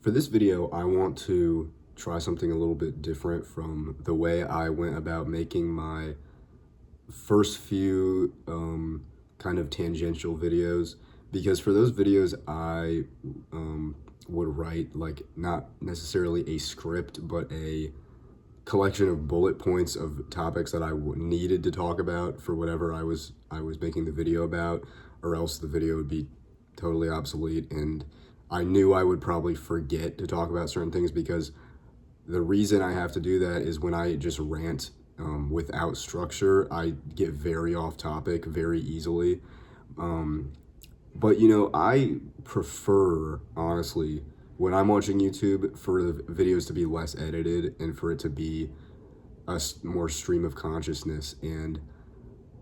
For this video, I want to try something a little bit different from the way I went about making my first few kind of tangential videos, because for those videos I would write like not necessarily a script but a collection of bullet points of topics that I needed to talk about for whatever I was making the video about, or else the video would be totally obsolete. And I knew I would probably forget to talk about certain things, because the reason I have to do that is when I just rant without structure, I get very off topic very easily. But I prefer, honestly, when I'm watching YouTube, for the videos to be less edited and for it to be a more stream of consciousness. And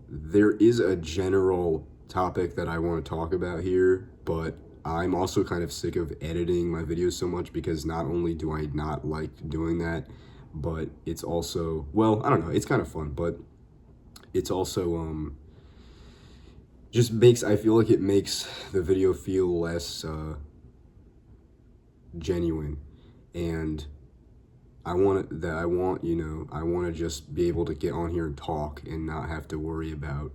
there is a general topic that I want to talk about here, but I'm also kind of sick of editing my videos so much, because not only do I not like doing that, but it's also, well, I don't know, it's kind of fun, but it's also just makes, I feel like it makes the video feel less genuine. And I want to just be able to get on here and talk and not have to worry about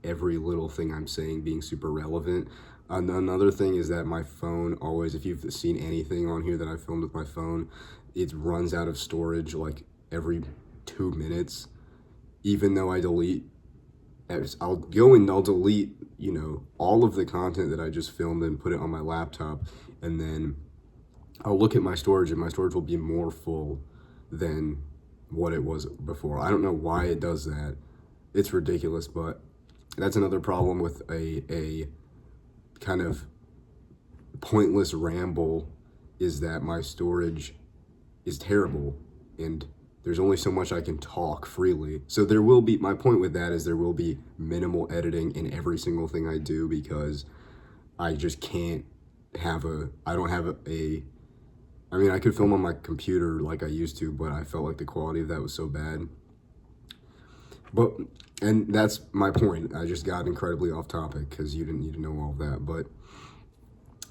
every little thing I'm saying being super relevant. Another thing is that my phone always, if you've seen anything on here that I filmed with my phone, it runs out of storage like every 2 minutes. Even though I'll go and I'll delete, all of the content that I just filmed and put it on my laptop, and then I'll look at my storage and my storage will be more full than what it was before. I don't know why it does that. It's ridiculous, but that's another problem with a kind of pointless ramble, is that my storage is terrible and there's only so much I can talk freely. So there will be, my point with that is there will be minimal editing in every single thing I do, because I just can't have I could film on my computer like I used to, but I felt like the quality of that was so bad. And that's my point. I just got incredibly off topic because you didn't need to know all of that. But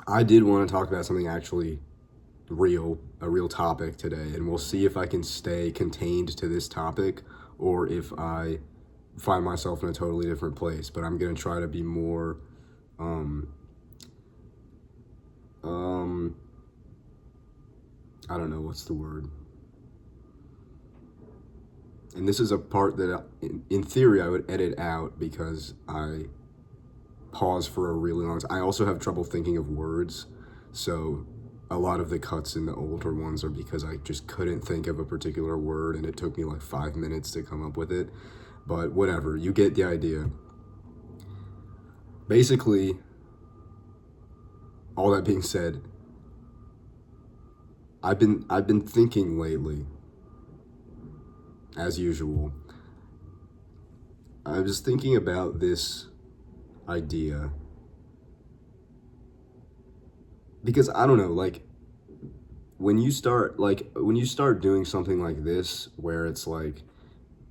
I did want to talk about something actually a real topic today, and we'll see if I can stay contained to this topic or if I find myself in a totally different place. But I'm going to try to be more I don't know what's the word. And this is a part that, in theory, I would edit out because I pause for a really long time. I also have trouble thinking of words, so a lot of the cuts in the older ones are because I just couldn't think of a particular word, and it took me like 5 minutes to come up with it. But whatever, you get the idea. Basically, all that being said, I've been thinking lately, as usual. I was thinking about this idea because I don't know, like when you start doing something like this, where it's like,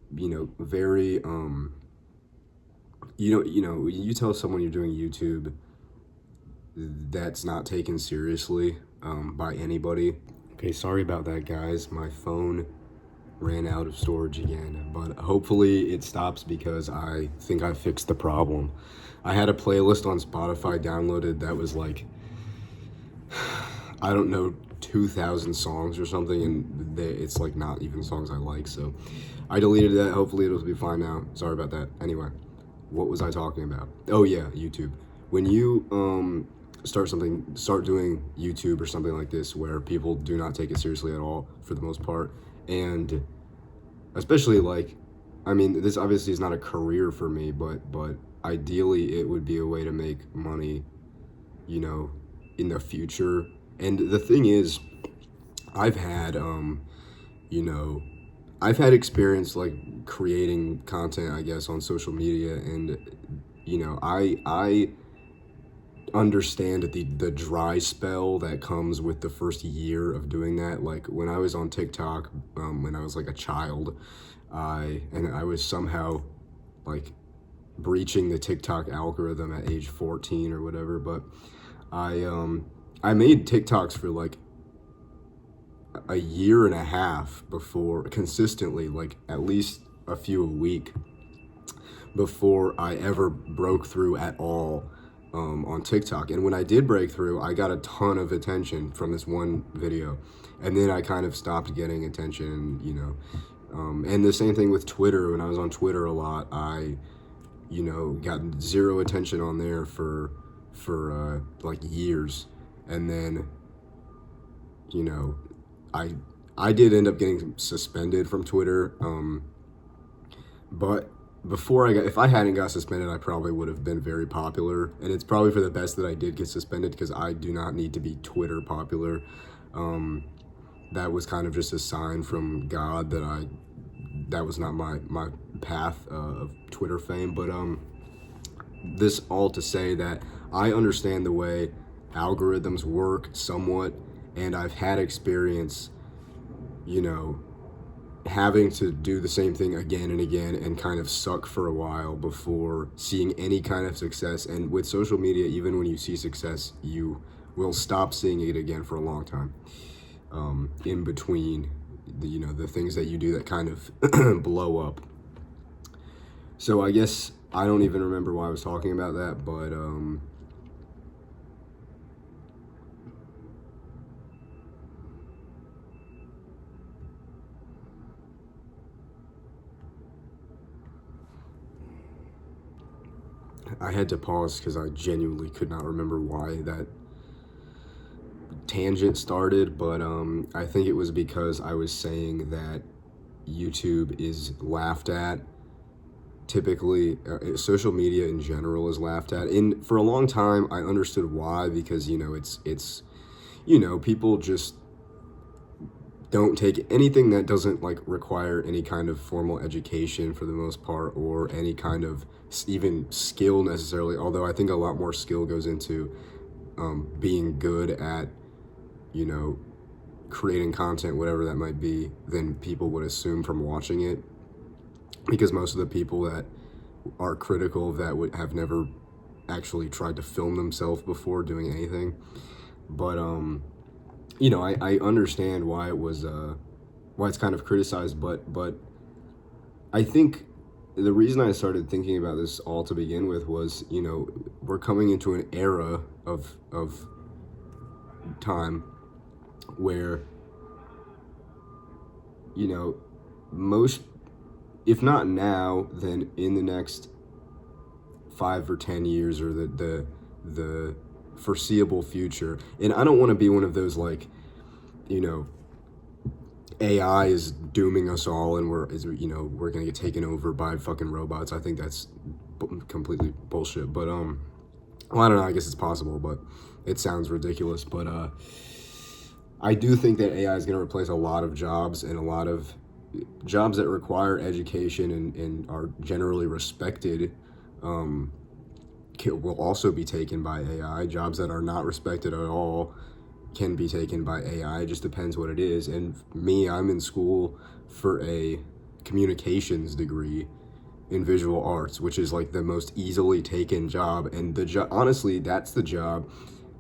very you tell someone you're doing YouTube that's not taken seriously by anybody. Okay, sorry about that, guys. My phone ran out of storage again, but hopefully it stops because I think I fixed the problem. I had a playlist on Spotify downloaded that was like, I don't know, 2,000 songs or something, and it's like not even songs I like, so I deleted that. Hopefully it'll be fine now. Sorry about that. Anyway, what was I talking about? Oh yeah, YouTube. When you start doing YouTube or something like this, where people do not take it seriously at all for the most part, and especially this obviously is not a career for me, but ideally it would be a way to make money, in the future. And the thing is, I've had experience like creating content, I guess, on social media, and I understand the dry spell that comes with the first year of doing that. Like when I was on TikTok, when I was like a child, I was somehow like breaching the TikTok algorithm at age 14 or whatever, but I made TikToks for like a year and a half before, consistently, like at least a few a week, before I ever broke through at all on TikTok. And when I did break through, I got a ton of attention from this one video. And then I kind of stopped getting attention, you know. And the same thing with Twitter. When I was on Twitter a lot, I, you know, got zero attention on there for like years. And then, you know, I did end up getting suspended from Twitter. But if I hadn't got suspended, I probably would have been very popular. And it's probably for the best that I did get suspended, because I do not need to be Twitter popular. That was kind of just a sign from God that was not my path of Twitter fame. But this all to say that I understand the way algorithms work somewhat, and I've had experience, you know, having to do the same thing again and again and kind of suck for a while before seeing any kind of success. And with social media, even when you see success, you will stop seeing it again for a long time. In between, the things that you do that kind of blow up. So I guess I don't even remember why I was talking about that, but I had to pause because I genuinely could not remember why that tangent started, but I think it was because I was saying that YouTube is laughed at. Typically, social media in general is laughed at. And for a long time, I understood why, because, it's people just don't take anything that doesn't like require any kind of formal education for the most part, or any kind of even skill necessarily, although I think a lot more skill goes into being good at creating content, whatever that might be, than people would assume from watching it, because most of the people that are critical of that would have never actually tried to film themselves before doing anything. But I understand why it was why it's kind of criticized, but I think the reason I started thinking about this all to begin with was, we're coming into an era of time where, most, if not now, then in the next 5 or 10 years, or the foreseeable future. And I don't want to be one of those, like, AI is dooming us all and we're going to get taken over by fucking robots. I think that's completely bullshit. But well, I don't know, I guess it's possible, but it sounds ridiculous. But I do think that AI is going to replace a lot of jobs, and a lot of jobs that require education and are generally respected will also be taken by AI. Jobs that are not respected at all can be taken by AI. It just depends what it is. And me, I'm in school for a communications degree in visual arts, which is like the most easily taken job. And the job, honestly, that's the job.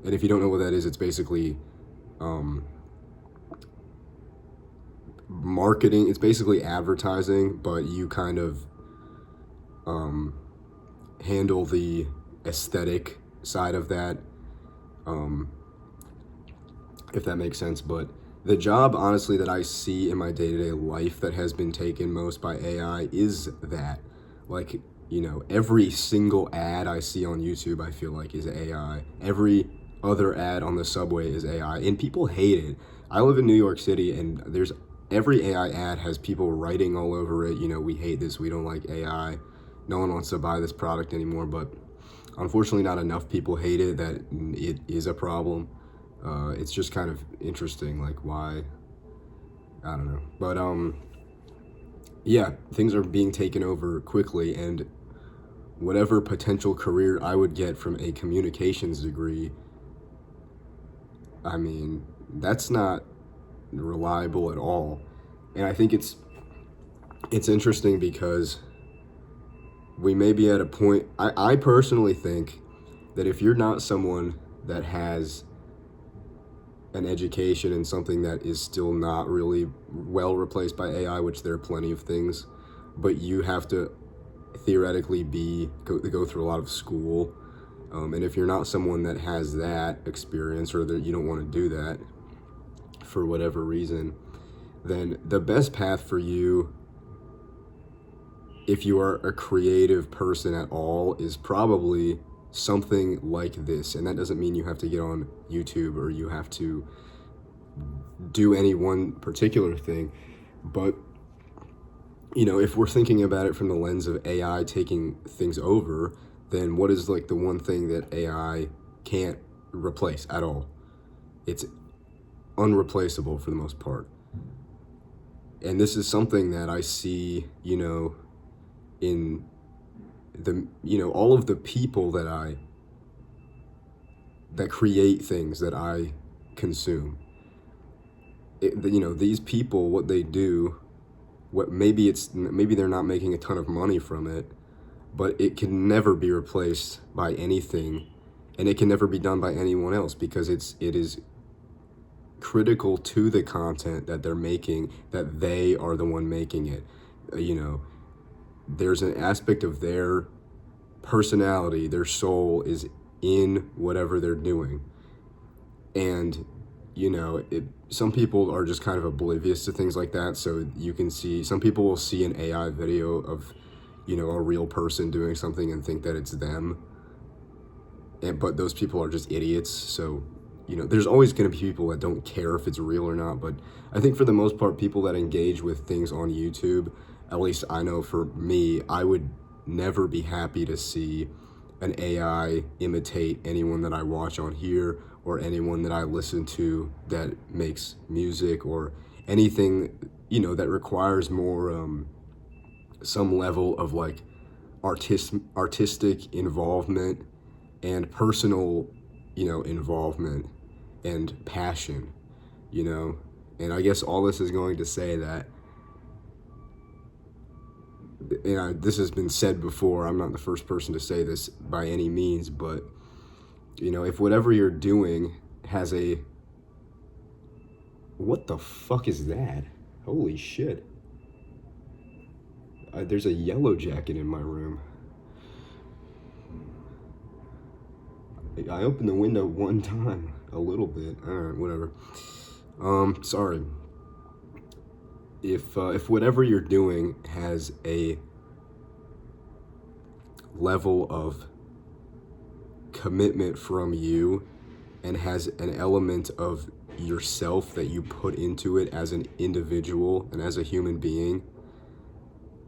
And if you don't know what that is, it's basically marketing. It's basically advertising, but you kind of handle the aesthetic side of that, if that makes sense. But the job, honestly, that I see in my day-to-day life that has been taken most by AI is that. Like, every single ad I see on YouTube, I feel like, is AI. Every other ad on the subway is AI, and people hate it. I live in New York City, and every AI ad has people writing all over it, we hate this, we don't like AI, no one wants to buy this product anymore. But unfortunately, not enough people hate it that it is a problem. It's just kind of interesting, like, why, I don't know. But yeah, things are being taken over quickly, and whatever potential career I would get from a communications degree, I mean, that's not reliable at all. And I think it's interesting because we may be at a point, I personally think that if you're not someone that has an education in something that is still not really well replaced by AI, which there are plenty of things, but you have to theoretically go through a lot of school. And if you're not someone that has that experience, or that you don't want to do that for whatever reason, then the best path for you, if you are a creative person at all, is probably something like this. And that doesn't mean you have to get on YouTube or you have to do any one particular thing, but if we're thinking about it from the lens of AI taking things over, then what is like the one thing that AI can't replace at all? It's unreplaceable for the most part. And this is something that I see, in the, all of the people that create things that I consume. These people, what they do, maybe they're not making a ton of money from it, but it can never be replaced by anything, and it can never be done by anyone else, because it is critical to the content that they're making, that they are the one making it. There's an aspect of their personality, their soul is in whatever they're doing. And some people are just kind of oblivious to things like that. So you can see, some people will see an AI video of, a real person doing something and think that it's them. But those people are just idiots. So, there's always going to be people that don't care if it's real or not. But I think for the most part, people that engage with things on YouTube, at least I know for me, I would never be happy to see an AI imitate anyone that I watch on here, or anyone that I listen to that makes music, or anything, that requires more, some level of like artistic involvement and personal, involvement and passion, and I guess all this is going to say that, this has been said before, I'm not the first person to say this by any means, but if whatever you're doing has a... What the fuck is that? Holy shit. There's a yellow jacket in my room. I opened the window one time, a little bit. Alright, whatever. Sorry. If whatever you're doing has a level of commitment from you, and has an element of yourself that you put into it as an individual and as a human being,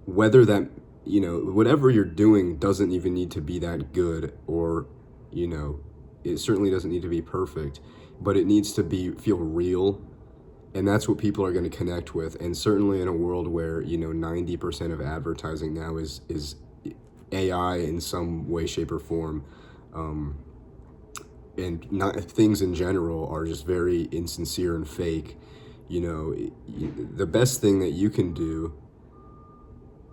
whether that, whatever you're doing doesn't even need to be that good, or, it certainly doesn't need to be perfect, but it needs to feel real. And that's what people are going to connect with. And certainly in a world where, 90% of advertising now is AI in some way, shape, or form. And things in general are just very insincere and fake. The best thing that you can do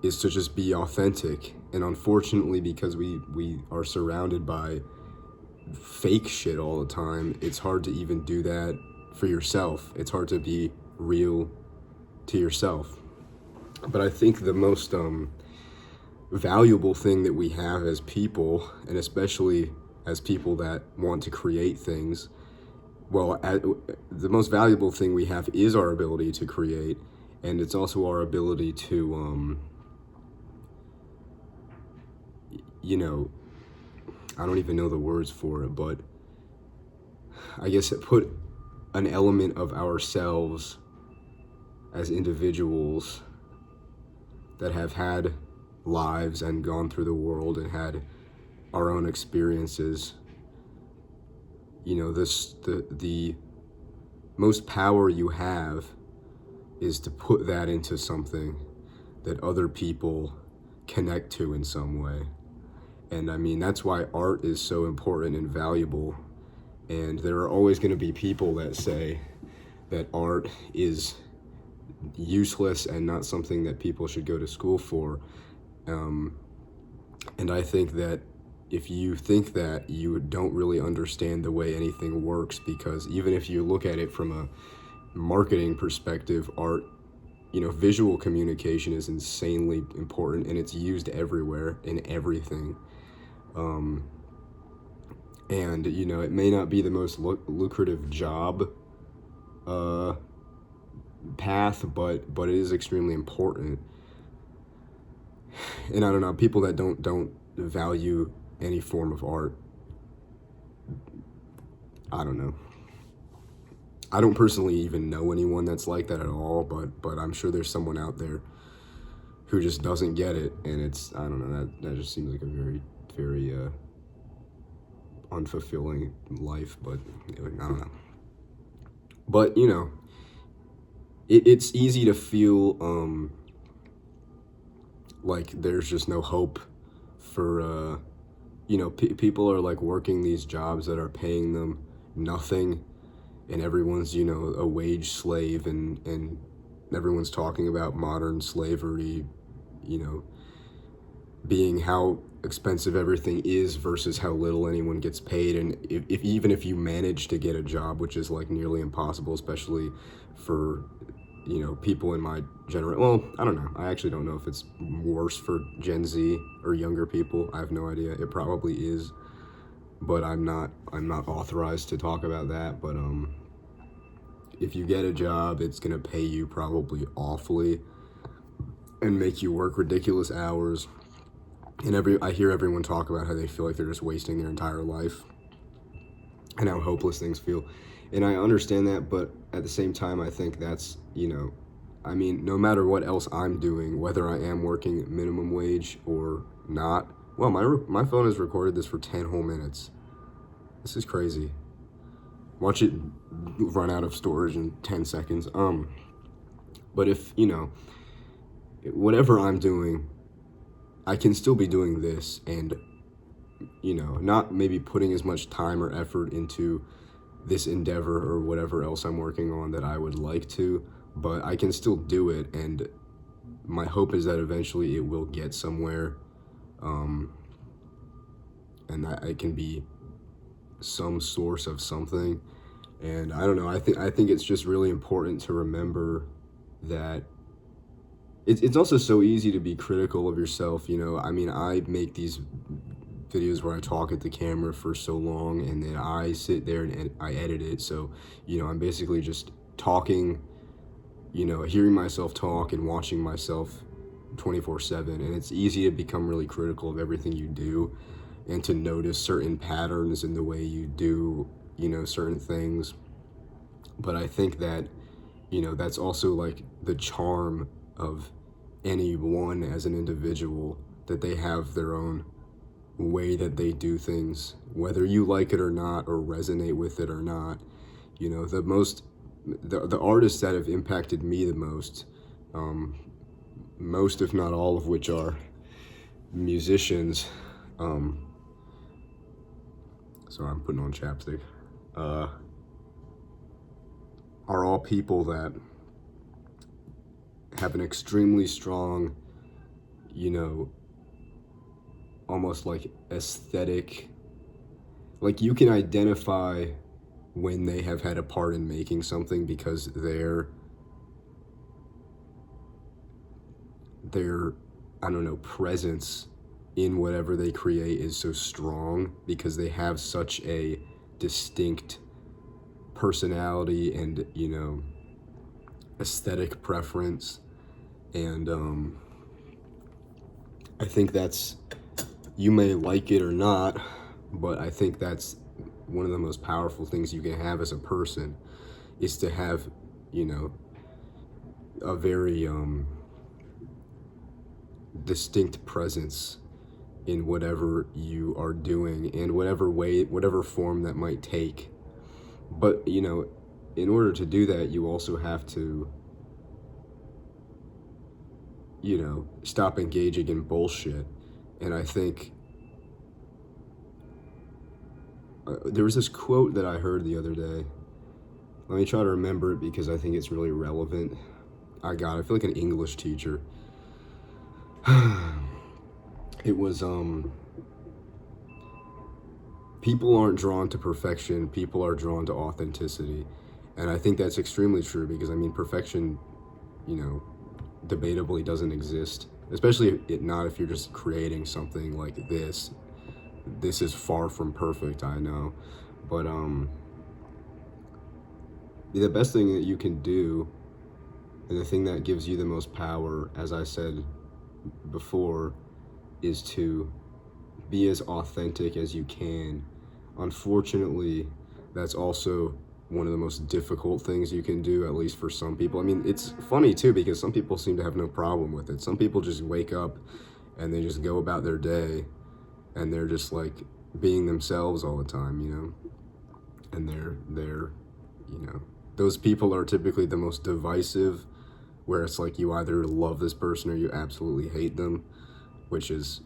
is to just be authentic. And unfortunately, because we are surrounded by fake shit all the time, it's hard to even do that for yourself. It's hard to be real to yourself. But I think the most valuable thing that we have as people, and especially as people that want to create things, the most valuable thing we have is our ability to create, and it's also our ability to, I don't even know the words for it, but I guess it put an element of ourselves as individuals that have had lives and gone through the world and had our own experiences. The most power you have is to put that into something that other people connect to in some way. And I mean, that's why art is so important and valuable. And there are always going to be people that say that art is useless and not something that people should go to school for. And I think that, if you think that, you don't really understand the way anything works, because even if you look at it from a marketing perspective, art, visual communication is insanely important, and it's used everywhere in everything. And it may not be the most lucrative job path, but it is extremely important. And I don't know, people that don't value any form of art, I don't know. I don't personally even know anyone that's like that at all, but I'm sure there's someone out there who just doesn't get it, and I don't know, that just seems like a very, very unfulfilling life. But I don't know. But it's easy to feel like there's just no hope for people are like working these jobs that are paying them nothing, and everyone's a wage slave, and everyone's talking about modern slavery, being how expensive everything is versus how little anyone gets paid. And even if you manage to get a job, which is like nearly impossible, especially for people in my generation. Well, I don't know, I actually don't know if it's worse for Gen Z or younger people. I have no idea. It probably is, but I'm not authorized to talk about that. But if you get a job, it's gonna pay you probably awfully and make you work ridiculous hours. And I hear everyone talk about how they feel like they're just wasting their entire life and how hopeless things feel. And I understand that, but at the same time, I think that's, I mean, no matter what else I'm doing, whether I am working minimum wage or not. Well, my phone has recorded this for 10 whole minutes. This is crazy. Watch it run out of storage in 10 seconds. But if, whatever I'm doing, I can still be doing this, and, not maybe putting as much time or effort into this endeavor or whatever else I'm working on that I would like to, but I can still do it, and my hope is that eventually it will get somewhere, and that it can be some source of something. And I don't know, I think it's just really important to remember that it's also so easy to be critical of yourself. I mean, I make these videos where I talk at the camera for so long, and then I sit there and I edit it. So, I'm basically just talking, hearing myself talk and watching myself 24/7. And it's easy to become really critical of everything you do and to notice certain patterns in the way you do, certain things. But I think that, that's also like the charm of anyone as an individual, that they have their own way that they do things, whether you like it or not, or resonate with it or not. The artists that have impacted me the most, most if not all of which are musicians, sorry, I'm putting on chapstick, are all people that have an extremely strong, almost like aesthetic, like you can identify when they have had a part in making something, because their I don't know, presence in whatever they create is so strong, because they have such a distinct personality and aesthetic preference. And I think that's, you may like it or not, but I think that's one of the most powerful things you can have as a person, is to have a very distinct presence in whatever you are doing, and whatever form that might take. But in order to do that, you also have to stop engaging in bullshit. And I think there was this quote that I heard the other day. Let me try to remember it, because I think it's really relevant. I feel like an English teacher. It was people aren't drawn to perfection, people are drawn to authenticity. And I think that's extremely true because, I mean, perfection, you know, debatably doesn't exist, especially not if you're just creating something like this. This is far from perfect, I know. But the best thing that you can do, and the thing that gives you the most power, as I said before, is to be as authentic as you can. Unfortunately, that's also one of the most difficult things you can do, at least for some people. I mean, it's funny too because some people seem to have no problem with it. Some people just wake up and they just go about their day and they're just like being themselves all the time, you know? And they're, you know, those people are typically the most divisive, where it's like you either love this person or you absolutely hate them, which is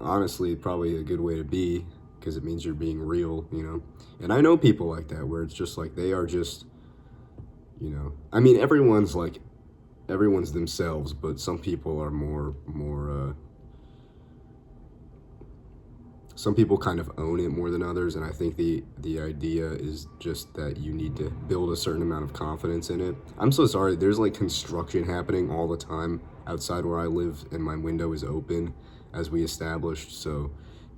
honestly probably a good way to be because it means you're being real, you know? And I know people like that where it's just like they are just, you know, I mean, everyone's themselves, but some people are more some people kind of own it more than others, and I think the idea is just that you need to build a certain amount of confidence in it. I'm so sorry, there's like construction happening all the time outside where I live, and my window is open, as we established, so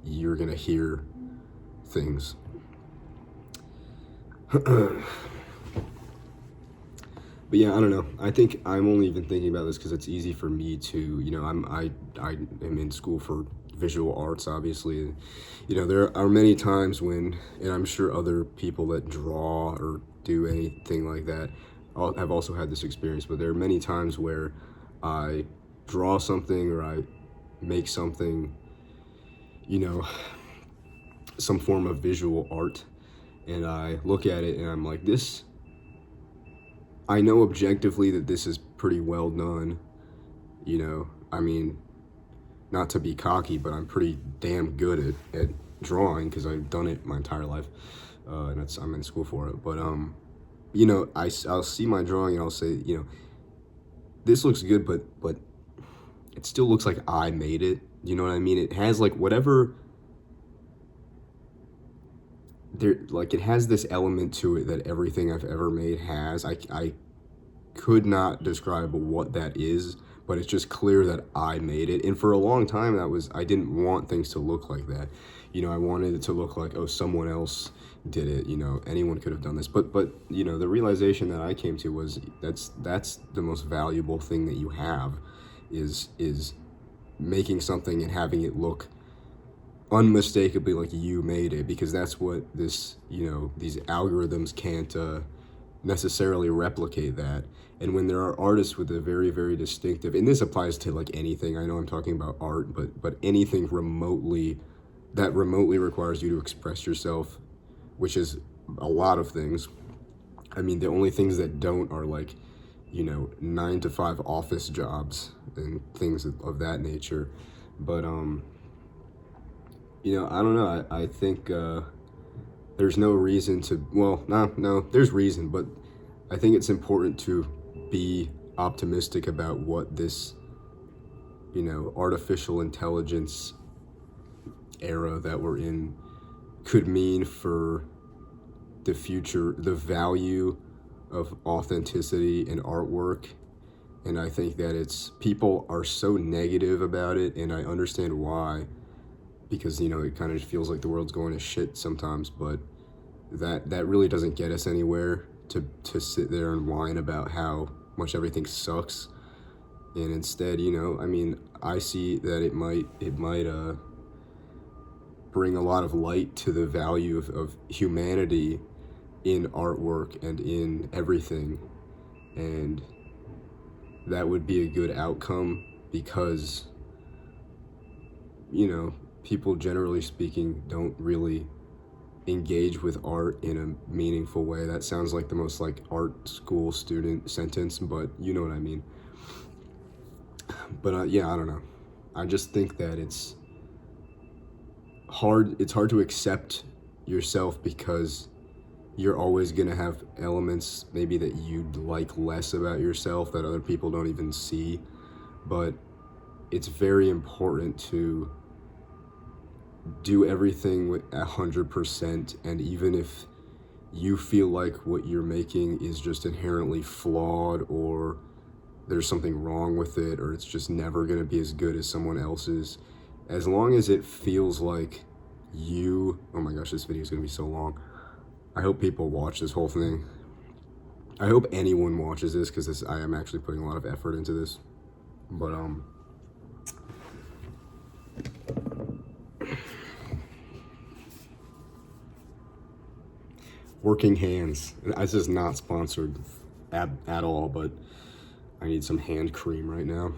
you're gonna hear things. But yeah, I don't know. I think I'm only even thinking about this because it's easy for me to, you know, I am in school for visual arts, obviously. You know, there are many times when, and I'm sure other people that draw or do anything like that have also had this experience, but there are many times where I draw something or I make something, you know, some form of visual art, and I look at it and I'm like, this, I know objectively that this is pretty well done, you know, I mean, not to be cocky, but I'm pretty damn good at drawing because I've done it my entire life, and I'm in school for it. But you know, I'll see my drawing and I'll say, you know, this looks good, but it still looks like I made it. You know what I mean? It has like whatever there, like it has this element to it that everything I've ever made has. I could not describe what that is, but it's just clear that I made it. And for a long time, I didn't want things to look like that. You know, I wanted it to look like, oh, someone else did it, you know, anyone could have done this. But you know, the realization that I came to was that's the most valuable thing that you have is making something and having it look unmistakably like you made it, because that's what this, you know, these algorithms can't necessarily replicate that. And when there are artists with a very, very distinctive, and this applies to like anything, I know I'm talking about art, but anything remotely requires you to express yourself, which is a lot of things. I mean, the only things that don't are like, you know, 9-to-5 office jobs and things of that nature. But you know, I don't know. I think there's no reason to, well, no, there's reason, but I think it's important to be optimistic about what this, you know, artificial intelligence era that we're in could mean for the future, the value of authenticity in artwork. And I think that people are so negative about it, and I understand why, because, you know, it kind of feels like the world's going to shit sometimes, but that really doesn't get us anywhere to sit there and whine about how much everything sucks. And instead, you know, I mean, I see that it might bring a lot of light to the value of humanity in artwork and in everything, and that would be a good outcome because, you know, people generally speaking don't really engage with art in a meaningful way. That sounds like the most like art school student sentence, but you know what I mean. But yeah, I don't know. I just think that it's hard to accept yourself because you're always going to have elements maybe that you'd like less about yourself that other people don't even see. But it's very important to do everything with 100%, and even if you feel like what you're making is just inherently flawed, or there's something wrong with it, or it's just never going to be as good as someone else's, as long as it feels like you, oh my gosh, this video is going to be so long. I hope people watch this whole thing. I hope anyone watches this, because I am actually putting a lot of effort into this. But working hands. This is not sponsored at all, but I need some hand cream right now.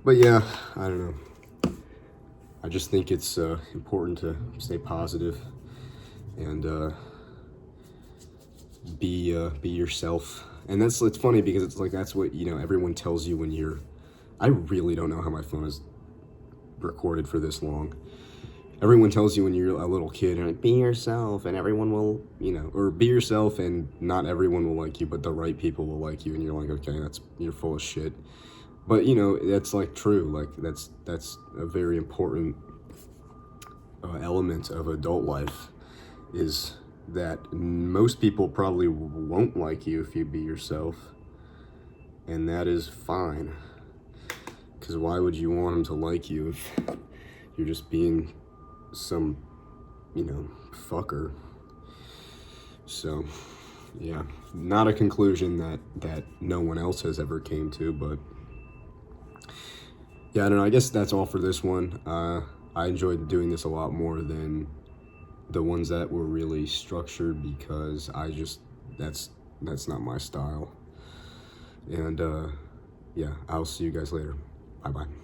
But yeah, I don't know. I just think it's important to stay positive and be yourself. And it's funny because it's like that's what, you know, everyone tells you when you're. I really don't know how my phone is recorded for this long. Everyone tells you when you're a little kid, and like, be yourself, and everyone will, you know, or be yourself, and not everyone will like you, but the right people will like you, and you're like, okay, you're full of shit. But you know, that's like true. Like that's a very important element of adult life, is that most people probably won't like you if you be yourself, and that is fine. Because why would you want them to like you if you're just being some, you know, fucker? So yeah, not a conclusion that no one else has ever came to, but yeah, I don't know, I guess that's all for this one. I enjoyed doing this a lot more than the ones that were really structured, because I just, that's not my style. And yeah, I'll see you guys later. Bye bye.